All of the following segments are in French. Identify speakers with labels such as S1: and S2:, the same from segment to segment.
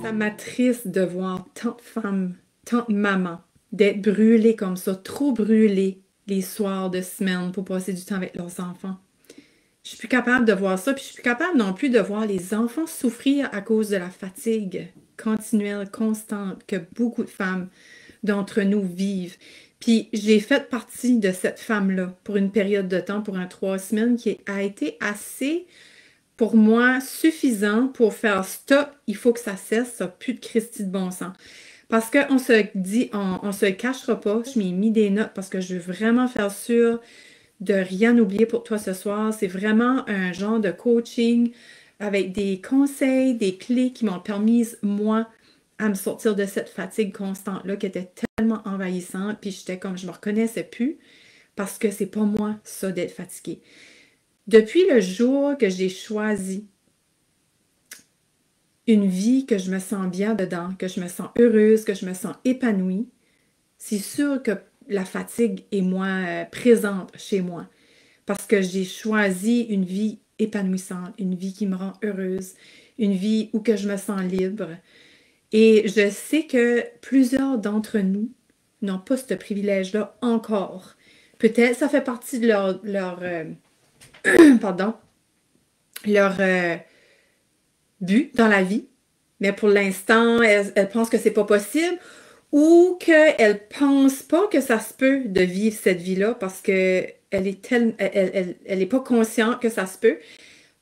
S1: Ça m'attriste de voir tant de femmes, tant de mamans, d'être brûlées comme ça, trop brûlées les soirs de semaine pour passer du temps avec leurs enfants. Je suis plus capable de voir ça, puis je suis plus capable non plus de voir les enfants souffrir à cause de la fatigue continuelle, constante, que beaucoup de femmes d'entre nous vivent. Puis j'ai fait partie de cette femme-là pour une période de temps, pour 3 semaines, qui a été assez, pour moi, suffisant pour faire stop, il faut que ça cesse, ça n'a plus de Christie de bon sens. Parce qu'on se dit, on se cachera pas, je m'ai mis des notes parce que je veux vraiment faire sûr de rien oublier pour toi ce soir. C'est vraiment un genre de coaching avec des conseils, des clés qui m'ont permis, moi, à me sortir de cette fatigue constante-là qui était tellement envahissante. Puis j'étais comme, je me reconnaissais plus parce que c'est pas moi, ça, d'être fatiguée. Depuis le jour que j'ai choisi une vie que je me sens bien dedans, que je me sens heureuse, que je me sens épanouie, c'est sûr que la fatigue est moins présente chez moi parce que j'ai choisi une vie épanouissante, une vie qui me rend heureuse, une vie où que je me sens libre. Et je sais que plusieurs d'entre nous n'ont pas ce privilège-là encore. Peut-être ça fait partie de pardon, leur but dans la vie, mais pour l'instant, elles pensent que c'est pas possible ou qu'elles ne pensent pas que ça se peut de vivre cette vie-là parce qu'elle elle est pas consciente que ça se peut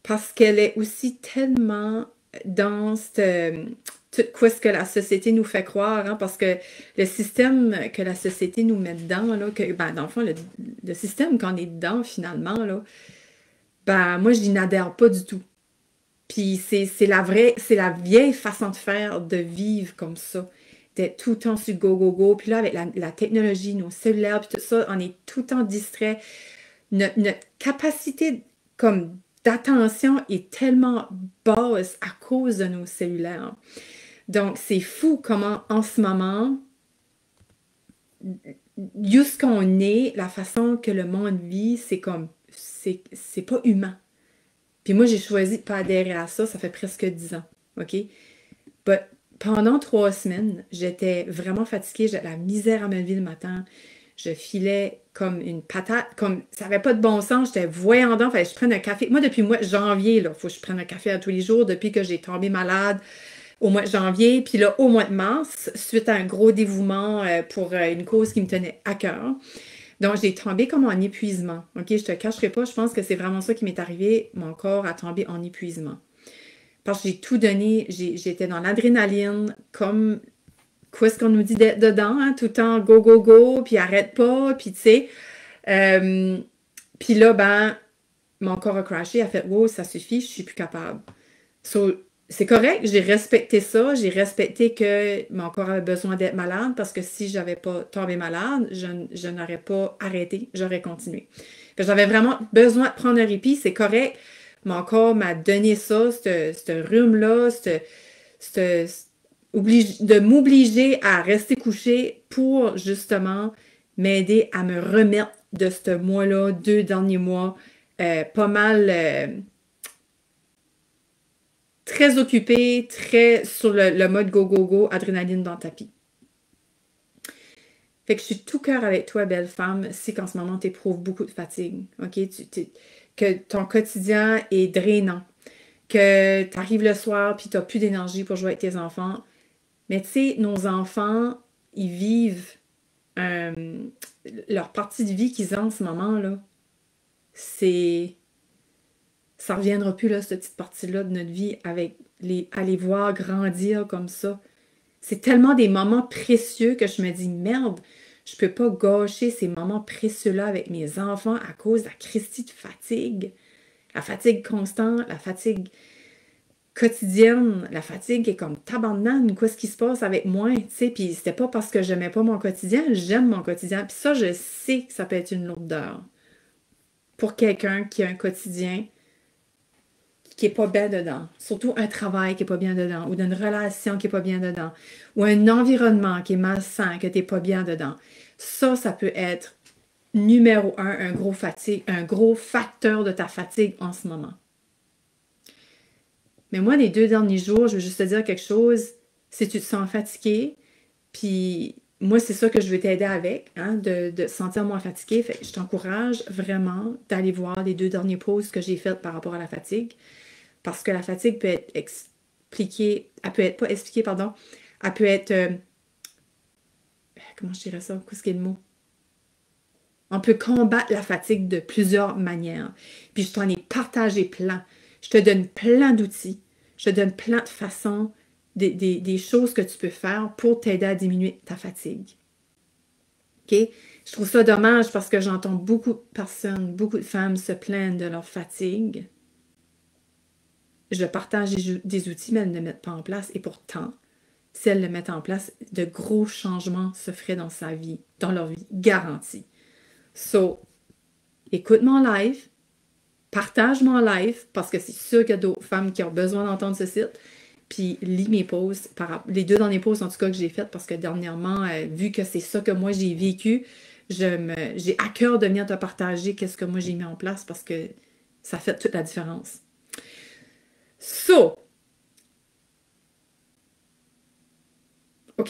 S1: parce qu'elle est aussi tellement dans tout quoi ce que la société nous fait croire, hein, parce que le système que la société nous met dedans, là, dans le fond, le système qu'on est dedans, finalement, là, moi, je n'y n'adhère pas du tout. Puis c'est la vieille façon de faire, de vivre comme ça, d'être tout le temps sur go, go, go. Puis là, avec la technologie, nos cellulaires, puis tout ça, on est tout le temps distrait. Notre capacité comme d'attention est tellement basse à cause de nos cellulaires. Donc, c'est fou comment, en ce moment, juste qu'on est, la façon que le monde vit, c'est comme, c'est pas humain. Puis moi, j'ai choisi de pas adhérer à ça, ça fait presque 10 ans, OK? But pendant 3 semaines, j'étais vraiment fatiguée, j'avais la misère à me lever le matin, je filais comme une patate, comme ça n'avait pas de bon sens, j'étais voyant, fallait que je prenne un café. Moi, depuis le mois de janvier, il faut que je prenne un café à tous les jours, depuis que j'ai tombé malade au mois de janvier, puis là, au mois de mars, suite à un gros dévouement pour une cause qui me tenait à cœur. Donc, j'ai tombé comme en épuisement. OK, je te cacherai pas, je pense que c'est vraiment ça qui m'est arrivé. Mon corps a tombé en épuisement. Parce que j'ai tout donné, j'étais dans l'adrénaline, comme quoi ce qu'on nous dit dedans, hein, tout le temps go, go, go, puis arrête pas, puis tu sais. Puis là, mon corps a crashé, a fait wow, ça suffit, je suis plus capable. So, c'est correct, j'ai respecté ça, j'ai respecté que mon corps avait besoin d'être malade parce que si j'avais pas tombé malade, je n'aurais pas arrêté, j'aurais continué. J'avais vraiment besoin de prendre un répit, c'est correct. Mon corps m'a donné ça, ce rhume-là, de m'obliger à rester couché pour justement m'aider à me remettre de ce mois-là, 2 derniers mois, pas mal très occupée, très sur le mode go, go, go, adrénaline dans le tapis. Fait que je suis tout cœur avec toi, belle femme, si qu'en ce moment tu éprouves beaucoup de fatigue, OK? Que ton quotidien est drainant, que tu arrives le soir puis tu n'as plus d'énergie pour jouer avec tes enfants. Mais tu sais, nos enfants, ils vivent leur partie de vie qu'ils ont en ce moment-là. Ça reviendra plus, là, cette petite partie-là de notre vie, avec à les voir grandir comme ça. C'est tellement des moments précieux que je me dis, merde, je peux pas gâcher ces moments précieux-là avec mes enfants à cause de la Christie de fatigue. La fatigue constante, la fatigue quotidienne, la fatigue est comme tabarnane, quoi ce qui se passe avec moi, tu sais, puis c'était pas parce que j'aimais pas mon quotidien, j'aime mon quotidien, puis ça, je sais que ça peut être une lourdeur pour quelqu'un qui a un quotidien qui est pas bien dedans, surtout un travail qui est pas bien dedans, ou d'une relation qui est pas bien dedans, ou un environnement qui est malsain, que t'es pas bien dedans. Ça peut être numéro 1, un gros facteur de ta fatigue en ce moment. Mais moi, les 2 derniers jours, je veux juste te dire quelque chose, si tu te sens fatigué, puis moi, c'est ça que je veux t'aider avec, hein, de te sentir moins fatigué. Fait que je t'encourage vraiment d'aller voir les 2 derniers posts que j'ai faits par rapport à la fatigue. Parce que la fatigue peut être expliquée, elle peut être pas expliquée, pardon, elle peut être, comment je dirais ça? Qu'est-ce qu'il y a le mot? On peut combattre la fatigue de plusieurs manières. Puis je t'en ai partagé plein. Je te donne plein d'outils. Je te donne plein de façons, des choses que tu peux faire pour t'aider à diminuer ta fatigue. OK? Je trouve ça dommage parce que j'entends beaucoup de personnes, beaucoup de femmes se plaindre de leur fatigue. Je partage des outils, mais elles ne le mettent pas en place. Et pourtant, si elles le mettent en place, de gros changements se feraient dans sa vie, dans leur vie, garantie. So, écoute mon live, partage mon live, parce que c'est sûr qu'il y a d'autres femmes qui ont besoin d'entendre ce site. Puis lis mes posts, les 2 derniers posts en tout cas que j'ai fait, parce que dernièrement, vu que c'est ça que moi j'ai vécu, j'ai à cœur de venir te partager qu'est-ce que moi j'ai mis en place parce que ça fait toute la différence. So, OK.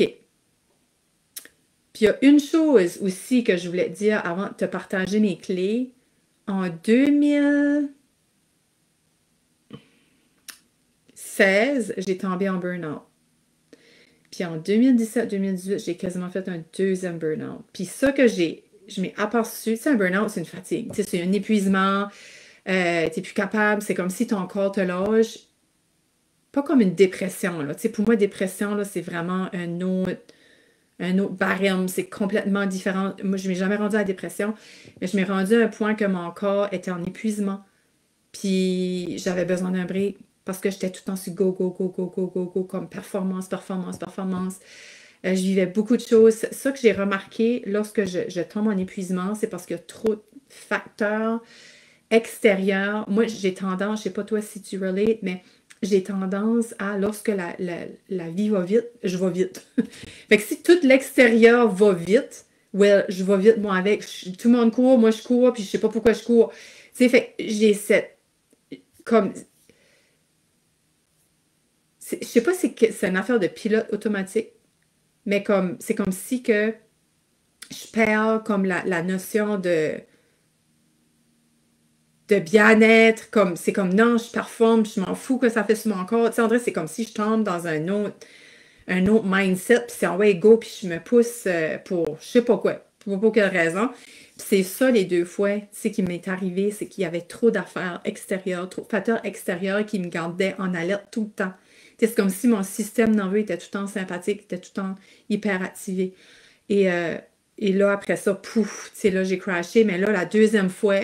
S1: Puis il y a une chose aussi que je voulais te dire avant de te partager mes clés. En 2016, j'ai tombé en burn-out. Puis en 2017-2018, j'ai quasiment fait un 2e burn-out. Puis ça que je m'ai aperçu, tu sais, un burn-out, c'est une fatigue. Tu sais, c'est un épuisement, t'es plus capable, c'est comme si ton corps te lâche. Pas comme une dépression, là. Tu sais, pour moi, dépression, là, c'est vraiment un autre barème, c'est complètement différent. Moi, je ne m'ai jamais rendue à la dépression, mais je m'ai rendue à un point que mon corps était en épuisement. Puis j'avais besoin d'un break parce que j'étais tout le temps sur go, go, go, go, go, go, go, comme performance, performance, performance. Je vivais beaucoup de choses. Ça que j'ai remarqué lorsque je tombe en épuisement, c'est parce qu'il y a trop de facteurs extérieurs. Moi, j'ai tendance, je sais pas toi si tu relates, mais j'ai tendance à, lorsque la vie va vite, je vais vite. Fait que si tout l'extérieur va vite, well, je vais vite moi avec. Tout le monde court, moi je cours, puis je sais pas pourquoi je cours. Tu sais, fait que j'ai cette, comme, je sais pas si c'est une affaire de pilote automatique, mais comme, c'est comme si que je perds comme la notion de bien-être, comme c'est comme non, je performe, je m'en fous que ça fait sur mon corps. Tu sais, André, c'est comme si je tombe dans un autre mindset, puis c'est en way go, puis je me pousse pour je sais pas quoi, pour quelle raison. Puis c'est ça les 2 fois, tu sais, qui m'est arrivé, c'est qu'il y avait trop d'affaires extérieures, trop de facteurs extérieurs qui me gardaient en alerte tout le temps. Tu sais, c'est comme si mon système nerveux était tout le temps sympathique, était tout le temps hyper activé. Et, euh, et là, après ça, pouf, tu sais, là, j'ai crashé, mais là, la 2e fois,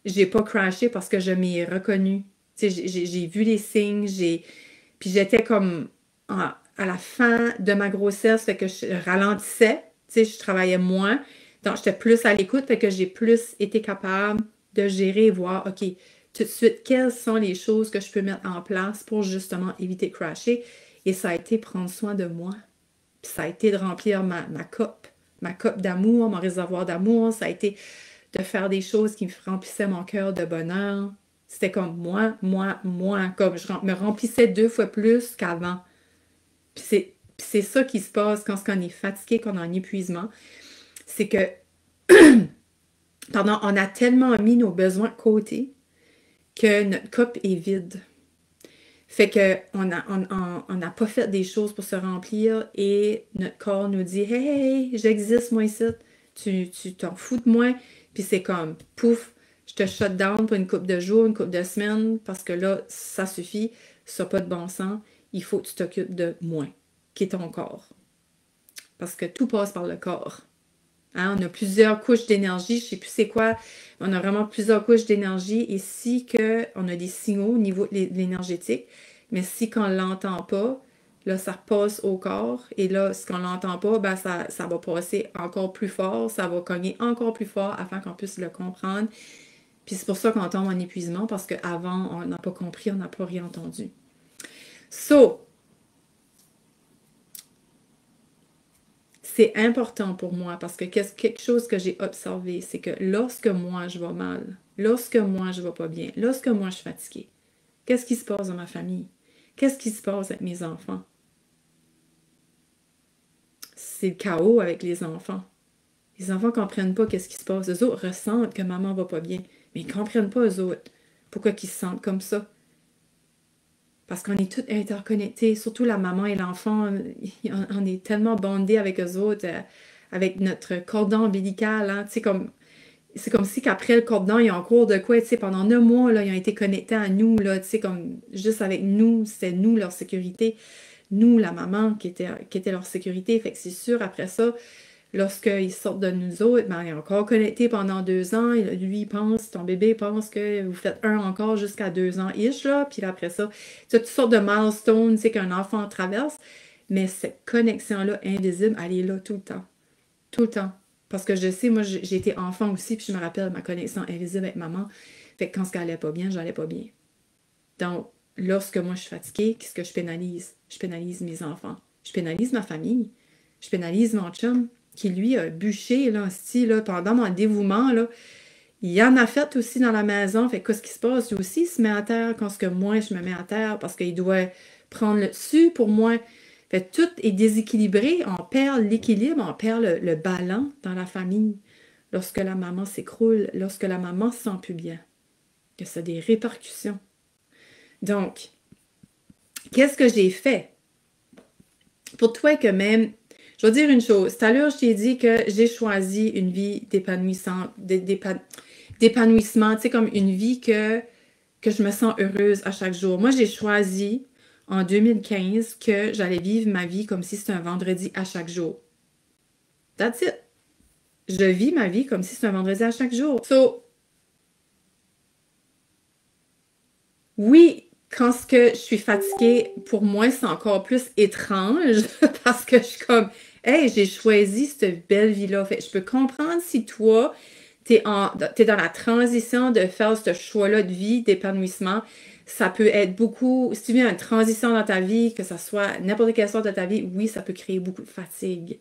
S1: j'ai pas crashé parce que je m'y ai reconnue. Tu sais, j'ai vu les signes, puis j'étais comme à la fin de ma grossesse, fait que je ralentissais, tu sais, je travaillais moins, donc j'étais plus à l'écoute, fait que j'ai plus été capable de gérer et voir, OK, tout de suite, quelles sont les choses que je peux mettre en place pour justement éviter de crasher. Et ça a été prendre soin de moi. Puis ça a été de remplir ma coupe d'amour, mon réservoir d'amour. Ça a été de faire des choses qui me remplissaient mon cœur de bonheur. C'était comme moi, moi, moi, comme je me remplissais 2 fois plus qu'avant. Puis c'est ça qui se passe quand on est fatigué, quand on est en épuisement. C'est que, pardon, on a tellement mis nos besoins de côté que notre coupe est vide. Fait que on n'a pas fait des choses pour se remplir et notre corps nous dit hey, hey, j'existe moi ici, tu t'en fous de moi. Puis c'est comme pouf, je te shut down pour une couple de jours, une couple de semaines, parce que là, ça suffit, ça n'a pas de bon sens, il faut que tu t'occupes de moi, qui est ton corps. Parce que tout passe par le corps. Hein, on a plusieurs couches d'énergie, je ne sais plus c'est quoi, on a vraiment plusieurs couches d'énergie et si on a des signaux au niveau de l'énergétique, mais si qu'on ne l'entend pas, là, ça passe au corps et là, si on ne l'entend pas, ben, ça va passer encore plus fort, ça va cogner encore plus fort afin qu'on puisse le comprendre. Puis c'est pour ça qu'on tombe en épuisement parce qu'avant, on n'a pas compris, on n'a pas rien entendu. So, c'est important pour moi parce que quelque chose que j'ai observé, c'est que lorsque moi je vais mal, lorsque moi je vais pas bien, lorsque moi je suis fatiguée, qu'est-ce qui se passe dans ma famille? Qu'est-ce qui se passe avec mes enfants? c'est le chaos avec les enfants. Les enfants ne comprennent pas qu'est-ce qui se passe. Eux autres ressentent que maman va pas bien, mais ils ne comprennent pas eux autres pourquoi ils se sentent comme ça. Parce qu'on est tous interconnectés, surtout la maman et l'enfant, on est tellement bondés avec eux autres, avec notre cordon ombilical, hein, tu sais, comme c'est comme si qu'après le cordon, ils ont cours de quoi, tu sais, pendant 9 mois, là, ils ont été connectés à nous, là, tu sais, comme juste avec nous, c'était nous leur sécurité, nous, la maman, qui était leur sécurité. Fait que c'est sûr, après ça, lorsqu'ils sortent de nous autres, ben, ils sont encore connectés pendant 2 ans, et lui, il pense, ton bébé pense que vous faites un encore jusqu'à 2 ans-ish, là, puis là, après ça, tu as toutes sortes de milestones, tu sais, qu'un enfant traverse, mais cette connexion-là invisible, elle est là tout le temps. Tout le temps. Parce que je sais, moi, j'ai été enfant aussi, puis je me rappelle ma connexion invisible avec maman. Fait que quand ça allait pas bien, j'allais pas bien. Donc, lorsque moi je suis fatiguée, qu'est-ce que je pénalise? Je pénalise mes enfants. Je pénalise ma famille. Je pénalise mon chum, qui lui a bûché, là, là, pendant mon dévouement, là. Il en a fait aussi dans la maison. Fait que qu'est-ce qui se passe? Lui aussi, il se met à terre quand ce que moi, je me mets à terre parce qu'il doit prendre le dessus pour moi. Fait que tout est déséquilibré, on perd l'équilibre, on perd le ballon dans la famille. Lorsque la maman s'écroule, lorsque la maman se sent plus bien, que ça a des répercussions. Donc, qu'est-ce que j'ai fait? Pour toi que même, je vais dire une chose. Tout à l'heure, je t'ai dit que j'ai choisi une vie d'épanouissement, tu sais, comme une vie que je me sens heureuse à chaque jour. Moi, j'ai choisi en 2015 que j'allais vivre ma vie comme si c'était un vendredi à chaque jour. That's it. Je vis ma vie comme si c'était un vendredi à chaque jour. So, oui, quand ce que je suis fatiguée, pour moi, c'est encore plus étrange parce que je suis comme, hey, j'ai choisi cette belle vie-là. Fait, je peux comprendre si toi, t'es dans la transition de faire ce choix-là de vie, d'épanouissement. Ça peut être beaucoup, si tu vis une transition dans ta vie, que ce soit n'importe quelle sorte de ta vie, oui, ça peut créer beaucoup de fatigue.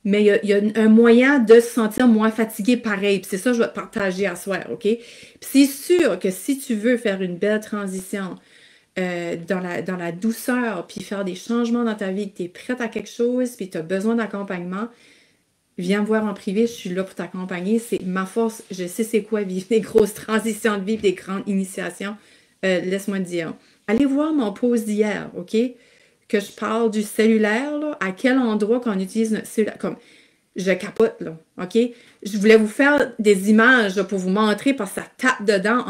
S1: Mais il y a un moyen de se sentir moins fatigué pareil. Puis c'est ça que je vais te partager à soir, OK? Puis c'est sûr que si tu veux faire une belle transition dans la douceur, puis faire des changements dans ta vie, que tu es prête à quelque chose, puis tu as besoin d'accompagnement, viens me voir en privé, je suis là pour t'accompagner. C'est ma force, je sais c'est quoi vivre des grosses transitions de vie, des grandes initiations. Laisse-moi te dire. Allez voir mon post d'hier, OK? Que je parle du cellulaire, là, à quel endroit qu'on utilise notre cellulaire. Comme, je capote, là, OK? Je voulais vous faire des images là, pour vous montrer parce que ça tape dedans.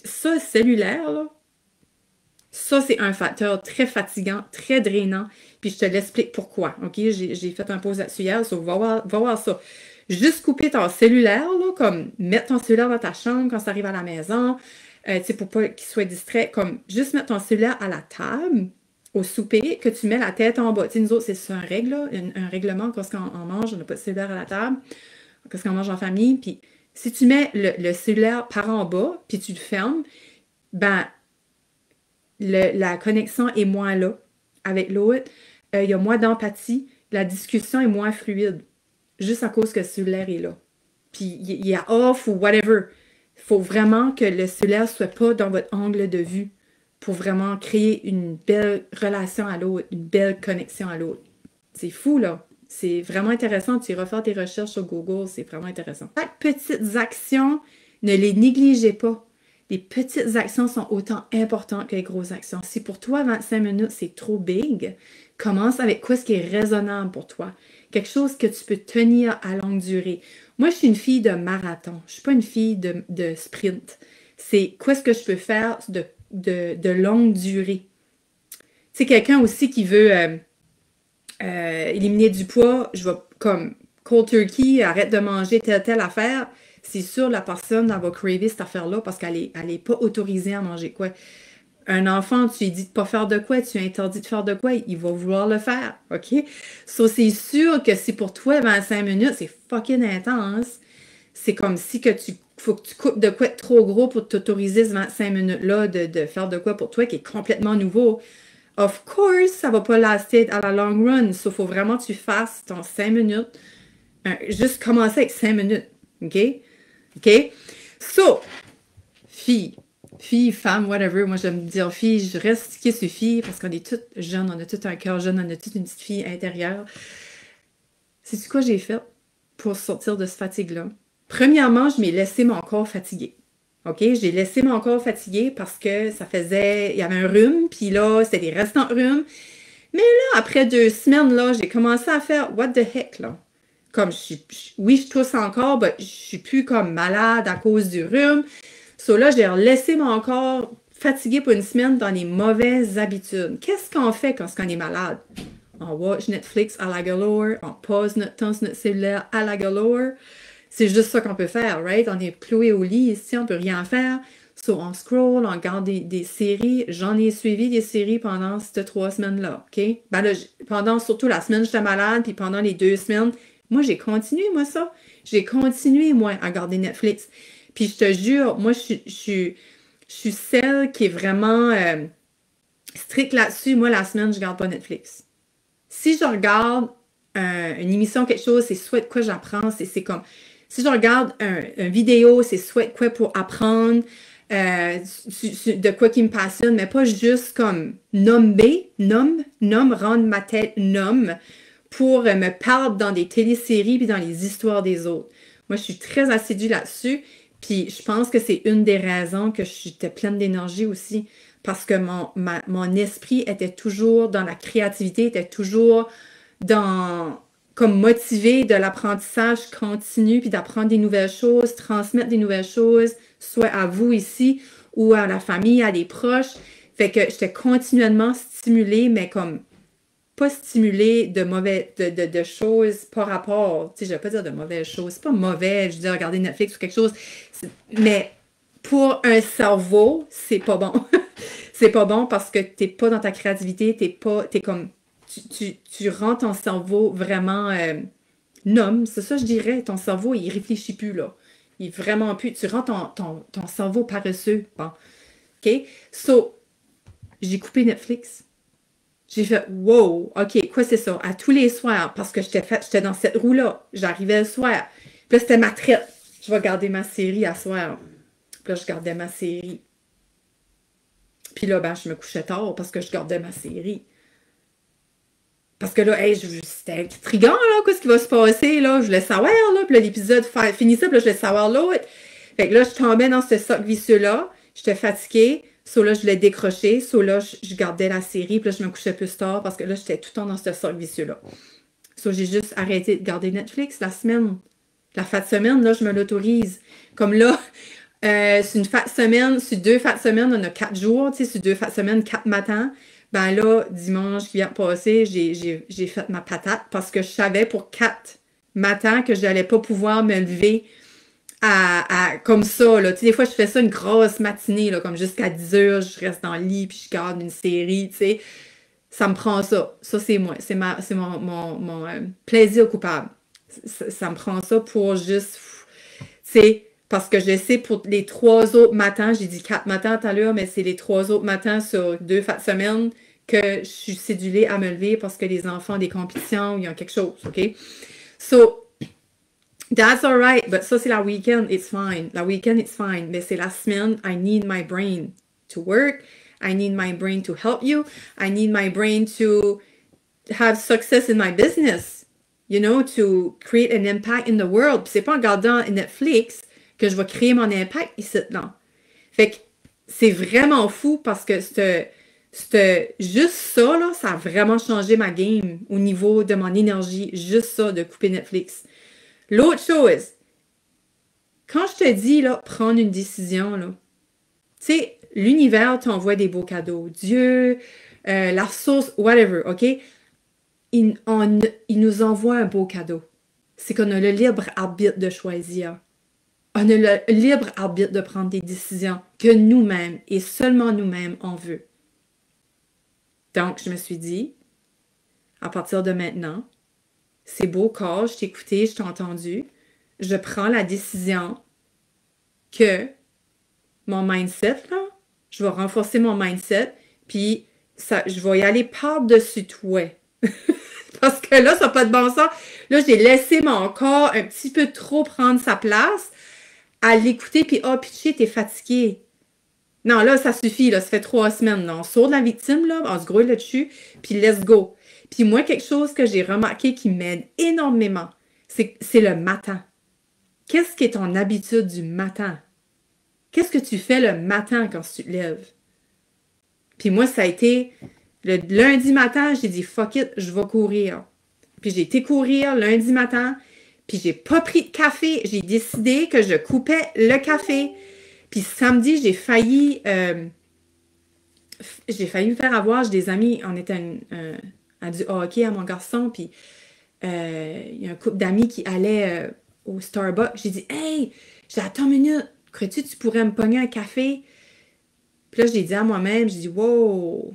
S1: Ça, cellulaire, là, ça, c'est un facteur très fatigant, très drainant. Puis je te l'explique pourquoi, OK? J'ai fait un pause là-dessus hier, so va voir ça. Juste couper ton cellulaire, là, comme mettre ton cellulaire dans ta chambre quand ça arrive à la maison, tu sais, pour pas qu'il soit distrait, comme juste mettre ton cellulaire à la table, au souper, que tu mets la tête en bas. Tu sais, nous autres, c'est un règle, là, un règlement, quand on mange, on n'a pas de cellulaire à la table, quand on mange en famille, puis si tu mets le cellulaire par en bas, puis tu le fermes, ben, la connexion est moins là avec l'autre, il y a moins d'empathie, la discussion est moins fluide, juste à cause que le cellulaire est là. Puis il y a off ou whatever. Il faut vraiment que le cellulaire ne soit pas dans votre angle de vue pour vraiment créer une belle relation à l'autre, une belle connexion à l'autre. C'est fou, là. C'est vraiment intéressant. Tu iras faire tes recherches sur Google, c'est vraiment intéressant. Chaque petites actions, ne les négligez pas. Les petites actions sont autant importantes que les grosses actions. Si pour toi, 25 minutes, c'est trop big, commence avec quoi ce qui est raisonnable pour toi. Quelque chose que tu peux tenir à longue durée. Moi, je suis une fille de marathon. Je ne suis pas une fille de sprint. C'est quoi ce que je peux faire de longue durée. Tu sais, quelqu'un aussi qui veut éliminer du poids, je vais comme cold turkey, arrête de manger telle affaire. C'est sûr, la personne, elle va craver cette affaire-là parce qu'elle est pas autorisée à manger quoi. Un enfant, tu lui dis de pas faire de quoi, tu lui interdis de faire de quoi, il va vouloir le faire, OK? So, c'est sûr que si pour toi, 25 minutes, c'est fucking intense, c'est comme si faut que tu coupes de quoi de trop gros pour t'autoriser ce 25 minutes-là de faire de quoi pour toi qui est complètement nouveau. Of course, ça va pas laster à la long run. So, faut vraiment que tu fasses ton 5 minutes. Juste commencer avec 5 minutes. OK? OK? So, fille, fille, femme, whatever, moi j'aime dire fille, je reste qui sur fille parce qu'on est toutes jeunes, on a tout un cœur jeune, on a toute une petite fille intérieure. Sais-tu quoi j'ai fait pour sortir de ce fatigue-là? Premièrement, je m'ai laissé mon corps fatigué. OK? J'ai laissé mon corps fatigué parce que ça faisait... Il y avait un rhume, puis là, c'était des restants rhumes. Mais là, après 2 semaines, là, j'ai commencé à faire « What the heck », là? Comme, oui, je tousse encore, mais je suis plus comme malade à cause du rhume. So là, j'ai laissé mon corps fatigué pour une semaine dans les mauvaises habitudes. Qu'est-ce qu'on fait quand on est malade? On watch Netflix à la galore, on pose notre temps sur notre cellulaire à la galore. C'est juste ça qu'on peut faire, right? On est cloué au lit ici, on peut rien faire. So, on scroll, on regarde des séries. J'en ai suivi des séries pendant ces 3 semaines-là, OK? Ben là, pendant surtout la semaine, j'étais malade, puis pendant les 2 semaines, moi, j'ai continué, moi, ça. J'ai continué, moi, à regarder Netflix. Puis je te jure, moi, je suis celle qui est vraiment stricte là-dessus. Moi, la semaine, je regarde pas Netflix. Si je regarde une émission, quelque chose, c'est soit de quoi j'apprends, c'est comme... Si je regarde une vidéo, c'est soit de quoi pour apprendre, de quoi qui me passionne, mais pas juste comme rendre ma tête nomme pour me perdre dans des téléséries puis dans les histoires des autres. Moi, je suis très assidue là-dessus, puis je pense que c'est une des raisons que j'étais pleine d'énergie aussi, parce que mon esprit était toujours dans la créativité, était toujours comme motivé de l'apprentissage continu, puis d'apprendre des nouvelles choses, transmettre des nouvelles choses, soit à vous ici, ou à la famille, à des proches. Fait que j'étais continuellement stimulée, mais comme pas stimulée de choses par rapport. Tu sais, je vais pas dire de mauvaises choses. C'est pas mauvais, je veux dire, regarder Netflix ou quelque chose. Mais pour un cerveau, c'est pas bon. C'est pas bon parce que t'es pas dans ta créativité, t'es comme... Tu rends ton cerveau vraiment numb, c'est ça je dirais. Ton cerveau, il réfléchit plus, là. Il est vraiment plus... Tu rends ton cerveau paresseux. Bon. OK? So, j'ai coupé Netflix. J'ai fait, wow, OK, quoi c'est ça? À tous les soirs, parce que j'étais dans cette roue-là. J'arrivais le soir. Puis là, c'était ma traite. Je vais regarder ma série à soir. Puis là, je regardais ma série. Puis là, ben, je me couchais tard parce que je regardais ma série. Parce que là, hey, c'était intriguant, là, qu'est-ce qui va se passer, là. Je voulais savoir, là. Puis là, l'épisode finissait, puis là, je voulais savoir l'autre. Fait que là, je tombais dans ce cercle vicieux-là. J'étais fatiguée. So là, je l'ai décroché. So là, je gardais la série. Puis là, je me couchais plus tard parce que là, j'étais tout le temps dans ce cercle vicieux-là. So, j'ai juste arrêté de garder Netflix la semaine. La fin de semaine, là, je me l'autorise. Comme là, c'est une fin de semaine, sur 2 fins de semaine, on a 4 jours. Tu sais, sur 2 fins de semaine, 4 matins. Ben là, dimanche qui vient de passer, j'ai fait ma patate parce que je savais pour 4 matins que je n'allais pas pouvoir me lever comme ça, là. Tu sais, des fois, je fais ça une grosse matinée, là, comme jusqu'à 10 heures, je reste dans le lit, puis je garde une série, tu sais. Ça me prend ça. Ça, c'est moi. C'est mon plaisir coupable. Ça me prend ça pour juste, tu sais, parce que je sais pour les 3 autres matins, j'ai dit 4 matins tout à l'heure, mais c'est les 3 autres matins sur 2 fins de semaine que je suis cédulée à me lever parce que les enfants ont des compétitions ou ils ont quelque chose, OK? So, that's alright, but ça, c'est la week-end, it's fine. La week-end, it's fine. Mais c'est la semaine, I need my brain to work. I need my brain to help you. I need my brain to have success in my business. You know, to create an impact in the world. Puis c'est pas en regardant Netflix que je vais créer mon impact ici, non. Fait que c'est vraiment fou parce que juste ça, là, ça a vraiment changé ma game au niveau de mon énergie. Juste ça, de couper Netflix. L'autre chose, quand je te dis, là, prendre une décision, là, tu sais, l'univers t'envoie des beaux cadeaux. Dieu, la source, whatever, OK? Il nous envoie un beau cadeau. C'est qu'on a le libre arbitre de choisir. On a le libre arbitre de prendre des décisions que nous-mêmes et seulement nous-mêmes on veut. Donc, je me suis dit, à partir de maintenant, c'est beau corps, je t'ai écouté, je t'ai entendu. Je prends la décision que mon mindset, là, je vais renforcer mon mindset, puis je vais y aller par-dessus toi. Parce que là, ça n'a pas de bon sens. Là, j'ai laissé mon corps un petit peu trop prendre sa place à l'écouter, puis pitché, t'es fatigué. Non, là, ça suffit, là, ça fait 3 semaines, là. On sort de la victime, là, on se grouille là-dessus, puis let's go. Puis moi, quelque chose que j'ai remarqué qui m'aide énormément, c'est le matin. Qu'est-ce qui est ton habitude du matin? Qu'est-ce que tu fais le matin quand tu te lèves? Puis moi, ça a été le lundi matin, j'ai dit fuck it, je vais courir. Puis j'ai été courir lundi matin, puis j'ai pas pris de café. J'ai décidé que je coupais le café. Puis samedi, j'ai failli me faire avoir. J'ai des amis, on était à du hockey à mon garçon, puis il y a un couple d'amis qui allaient au Starbucks. J'ai dit, hey, attends une minute, crois-tu que tu pourrais me pogner un café? Puis là, j'ai dit à moi-même, j'ai dit, wow,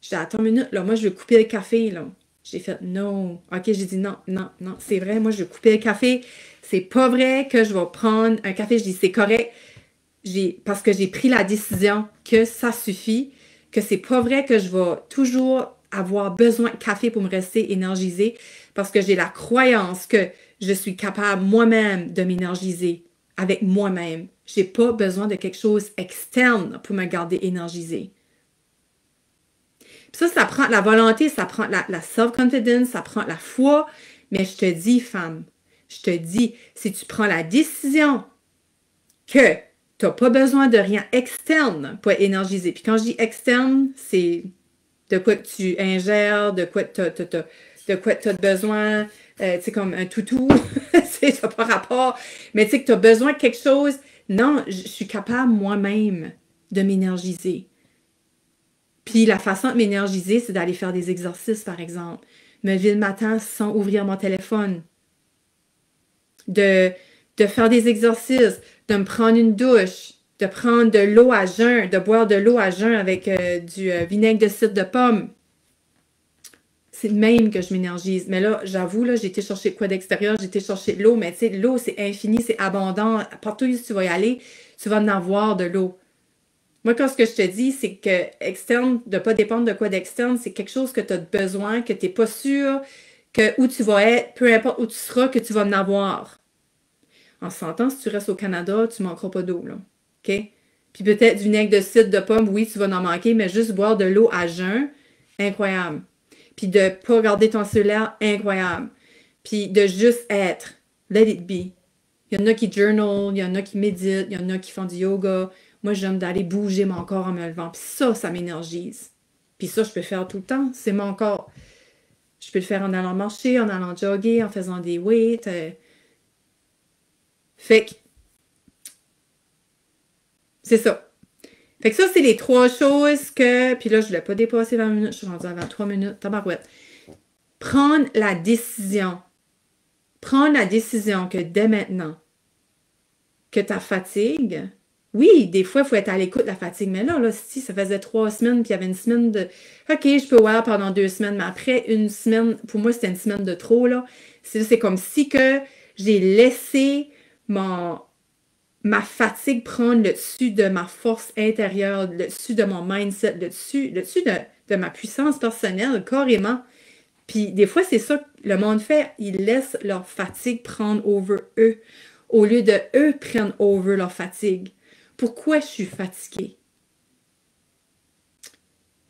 S1: j'ai dit, attends une minute, là, moi, je vais couper le café, là. J'ai fait, non. OK, j'ai dit, non, non, non, c'est vrai, moi, je vais couper le café. C'est pas vrai que je vais prendre un café. Je dis, c'est correct. Parce que j'ai pris la décision que ça suffit, que c'est pas vrai que je vais toujours avoir besoin de café pour me rester énergisée, parce que j'ai la croyance que je suis capable moi-même de m'énergiser avec moi-même. J'ai pas besoin de quelque chose externe pour me garder énergisée. Puis ça prend la volonté, ça prend la self-confidence, ça prend la foi. Mais je te dis, femme, je te dis, si tu prends la décision que tu n'as pas besoin de rien externe pour être énergisé. Puis quand je dis externe, c'est de quoi que tu ingères, de quoi tu as besoin, tu sais, comme un toutou, ça n'a pas rapport, mais tu sais que tu as besoin de quelque chose. Non, je suis capable moi-même de m'énergiser. Puis la façon de m'énergiser, c'est d'aller faire des exercices, par exemple. Me lever le matin sans ouvrir mon téléphone. De faire des exercices, de me prendre une douche, de prendre de l'eau à jeun, de boire de l'eau à jeun avec du vinaigre de cidre de pomme. C'est de même que je m'énergise. Mais là, j'avoue, là, j'ai été chercher quoi d'extérieur, j'ai été chercher de l'eau, mais tu sais, l'eau, c'est infini, c'est abondant. Partout où tu vas y aller, tu vas en avoir de l'eau. Moi, quand ce que je te dis, c'est que externe, de ne pas dépendre de quoi d'externe, c'est quelque chose que tu as besoin, que tu n'es pas sûr, que où tu vas être, peu importe où tu seras, que tu vas en avoir. En s'entend, si tu restes au Canada, tu ne manqueras pas d'eau, là. OK? Puis peut-être du vinaigre de cidre de pomme, oui, tu vas en manquer, mais juste boire de l'eau à jeun, incroyable. Puis de ne pas regarder ton cellulaire, incroyable. Puis de juste être. Let it be. Il y en a qui journal, il y en a qui méditent, il y en a qui font du yoga. Moi, j'aime d'aller bouger mon corps en me levant. Puis ça m'énergise. Puis ça, je peux faire tout le temps. C'est mon corps. Je peux le faire en allant marcher, en allant jogger, en faisant des weights. Fait que, c'est ça. Fait que ça, c'est les 3 choses que... Puis là, je ne l'ai pas dépassé 20 minutes. Je suis rendue à 23 minutes. Tabarouette. Prendre la décision. Prendre la décision que dès maintenant, que ta fatigue... Oui, des fois, il faut être à l'écoute de la fatigue. Mais là, si ça faisait 3 semaines, puis il y avait une semaine de... OK, je peux voir pendant 2 semaines, mais après une semaine, pour moi, c'était une semaine de trop, là. C'est comme si que j'ai laissé ma fatigue prendre le dessus de ma force intérieure, le dessus de mon mindset, le dessus de ma puissance personnelle, carrément. Puis des fois, c'est ça que le monde fait. Ils laissent leur fatigue prendre over eux, au lieu de eux prendre over leur fatigue. Pourquoi je suis fatiguée?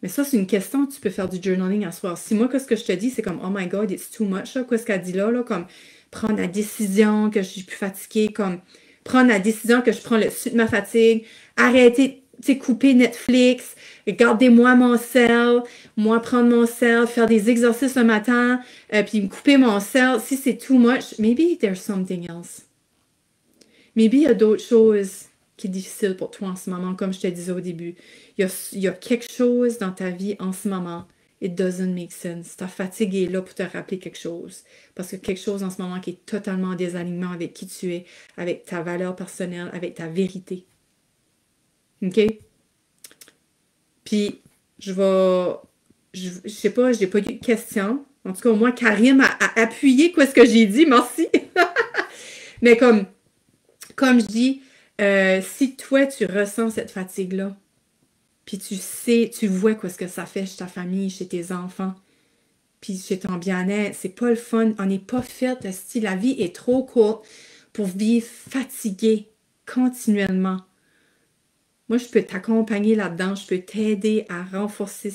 S1: Mais ça, c'est une question, tu peux faire du journaling à soir. Si moi, qu'est-ce que je te dis, c'est comme, oh my God, it's too much, là, qu'est-ce qu'elle dit là, comme prendre la décision que je suis plus fatiguée, comme prendre la décision que je prends le dessus de ma fatigue, arrêter, tu sais, couper Netflix, gardez-moi mon sel, moi prendre mon sel, faire des exercices le matin, puis me couper mon sel. Si c'est too much, maybe there's something else. Maybe il y a d'autres choses qui est difficile pour toi en ce moment, comme je te disais au début. Il y a quelque chose dans ta vie en ce moment. It doesn't make sense. Ta fatigue est là pour te rappeler quelque chose. Parce que quelque chose en ce moment qui est totalement en désalignement avec qui tu es, avec ta valeur personnelle, avec ta vérité. OK? Puis, je sais pas, je n'ai pas eu de questions. En tout cas, au moins, Karim a appuyé quoi ce que j'ai dit. Merci. Mais comme je dis, si toi, tu ressens cette fatigue-là, puis tu sais, tu vois quoi ce que ça fait chez ta famille, chez tes enfants, puis chez ton bien-être, c'est pas le fun. On n'est pas fait, si la vie est trop courte pour vivre fatigué continuellement. Moi, je peux t'accompagner là-dedans, je peux t'aider à renforcer,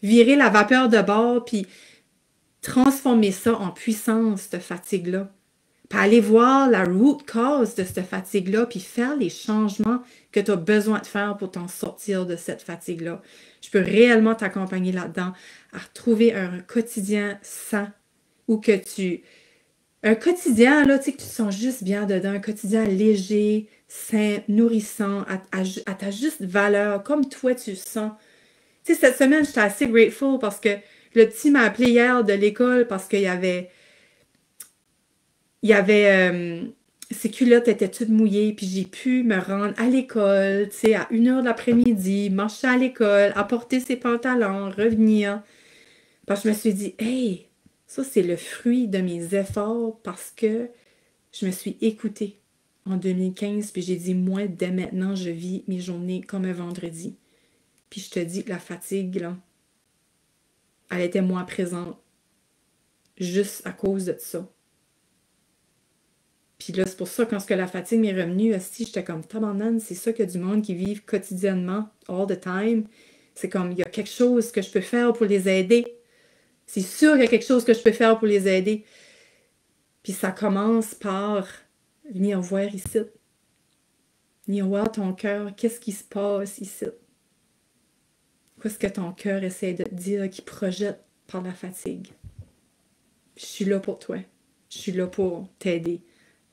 S1: virer la vapeur de bord, puis transformer ça en puissance, cette fatigue-là. Puis aller voir la root cause de cette fatigue-là, puis faire les changements que tu as besoin de faire pour t'en sortir de cette fatigue-là. Je peux réellement t'accompagner là-dedans, à retrouver un quotidien sain, ou que tu... Un quotidien, là, tu sais, que tu te sens juste bien dedans, un quotidien léger, sain, nourrissant, à ta juste valeur, comme toi tu sens. Tu sais, cette semaine, j'étais assez grateful parce que le petit m'a appelé hier de l'école parce qu'il y avait ses culottes étaient toutes mouillées, puis j'ai pu me rendre à l'école, tu sais, à 1h de l'après-midi, marcher à l'école, apporter ses pantalons, revenir. Parce que je me suis dit, hey, ça c'est le fruit de mes efforts parce que je me suis écoutée en 2015, puis j'ai dit, moi, dès maintenant, je vis mes journées comme un vendredi. Puis je te dis que la fatigue, là, elle était moins présente juste à cause de ça. Puis là, c'est pour ça, quand la fatigue m'est revenue, aussi, j'étais comme, tabarnane, c'est ça que du monde qui vivent quotidiennement, all the time. C'est comme, il y a quelque chose que je peux faire pour les aider. C'est sûr qu'il y a quelque chose que je peux faire pour les aider. Puis ça commence par venir voir ici. Venir voir ton cœur. Qu'est-ce qui se passe ici? Qu'est-ce que ton cœur essaie de te dire qui projette par la fatigue? Je suis là pour toi. Je suis là pour t'aider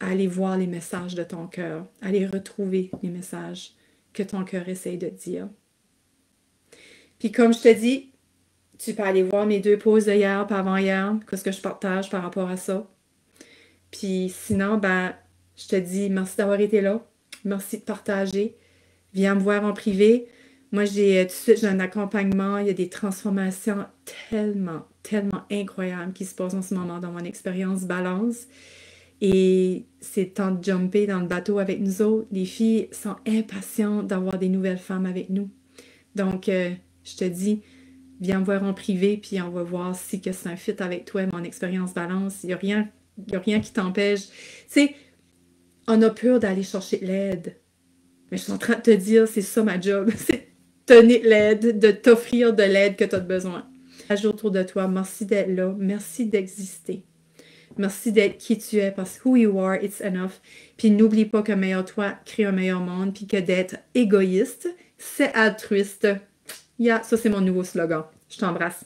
S1: à aller voir les messages de ton cœur, à aller retrouver les messages que ton cœur essaie de te dire. Puis comme je te dis, tu peux aller voir mes 2 pauses de hier et avant-hier, qu'est-ce que je partage par rapport à ça. Puis sinon, ben, je te dis merci d'avoir été là. Merci de partager. Viens me voir en privé. Moi, tout de suite, j'ai un accompagnement. Il y a des transformations tellement, tellement incroyables qui se passent en ce moment dans mon expérience balance. Et c'est temps de jumper dans le bateau avec nous autres. Les filles sont impatientes d'avoir des nouvelles femmes avec nous. Donc, je te dis, viens me voir en privé, puis on va voir si que c'est un fit avec toi, mon expérience balance. Il n'y a rien qui t'empêche. Tu sais, on a peur d'aller chercher de l'aide. Mais je suis en train de te dire, c'est ça ma job. C'est de donner l'aide, de t'offrir de l'aide que tu as besoin. Agis autour de toi. Merci d'être là. Merci d'exister. Merci d'être qui tu es parce que who you are, it's enough. Puis n'oublie pas qu'un meilleur toi crée un meilleur monde. Puis que d'être égoïste, c'est altruiste. Yeah, ça c'est mon nouveau slogan. Je t'embrasse.